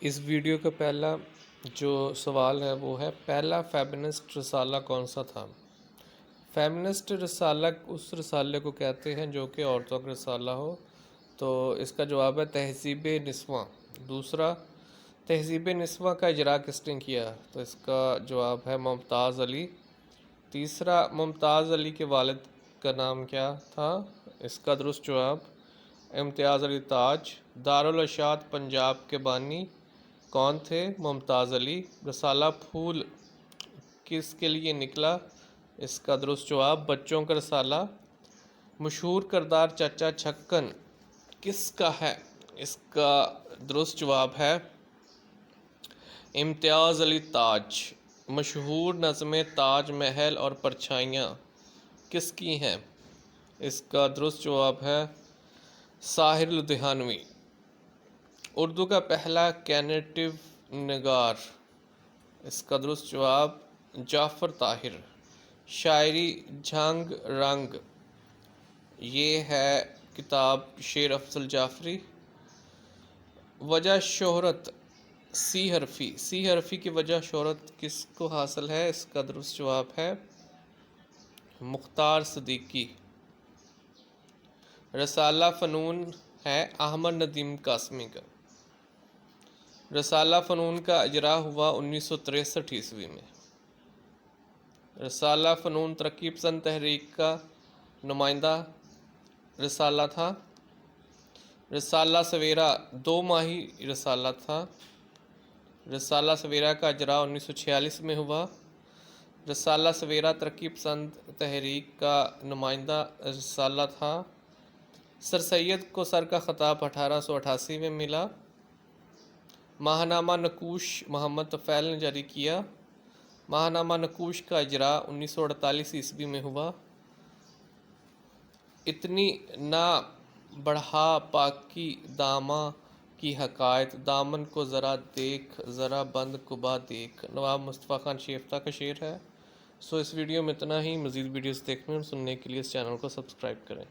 اس video کا پہلا جو سوال ہے وہ ہے پہلا فیمنسٹ رسالہ کون سا تھا؟ فیمنسٹ رسالہ اس رسالے کو کہتے ہیں جو کہ عورتوں کا رسالہ ہو، تو اس کا جواب ہے تہذیب نسواں۔ دوسرا، تہذیب نسواں کا اجرا کس نے کیا؟ تو اس کا جواب ہے ممتاز علی۔ تیسرا، ممتاز علی کے والد کا نام کیا تھا؟ اس کا درست جواب امتیاز علی تاج۔ دارالارشاد پنجاب کے بانی کون تھے؟ ممتاز علی۔ رسالہ پھول کس کے لیے نکلا؟ اس کا درست جواب بچوں کا رسالہ۔ مشہور کردار چچا چھکن کس کا ہے؟ اس کا درست جواب ہے امتیاز علی تاج۔ مشہور نظمیں تاج محل اور پرچھائیاں کس کی ہیں؟ اس کا درست جواب ہے ساحر لدھیانوی۔ اردو کا پہلا کینیٹیو نگار، اس کا درست جواب جعفر طاہر۔ شاعری جھنگ رنگ، یہ ہے کتاب شیر افضل جعفری۔ وجہ شہرت سی حرفی کی وجہ شہرت کس کو حاصل ہے؟ اس کا درست جواب ہے مختار صدیقی۔ رسالہ فنون ہے احمد ندیم قاسمی کا۔ رسالہ فنون کا اجرا ہوا 1963 عیسوی میں۔ رسالہ فنون ترقی پسند تحریک کا نمائندہ رسالہ تھا۔ رسالہ سویرا 2 ماہی رسالہ تھا۔ رسالہ سویرا کا اجرا 1946 میں ہوا۔ رسالہ سویرا ترقی پسند تحریک کا نمائندہ رسالہ تھا۔ سر سید کو سر کا خطاب 1888 میں ملا۔ ماہنامہ نقوش محمد طفیل نے جاری کیا۔ ماہنامہ نقوش کا اجرا 1948 عیسوی میں ہوا۔ اتنی نہ بڑھا پاکی داماں کی حکایت، دامن کو ذرا دیکھ ذرا بند قبا دیکھ، نواب مصطفیٰ خان شیفتہ کا شعر ہے۔ اس ویڈیو میں اتنا ہی۔ مزید ویڈیوز دیکھنے اور سننے کے لیے اس چینل کو سبسکرائب کریں۔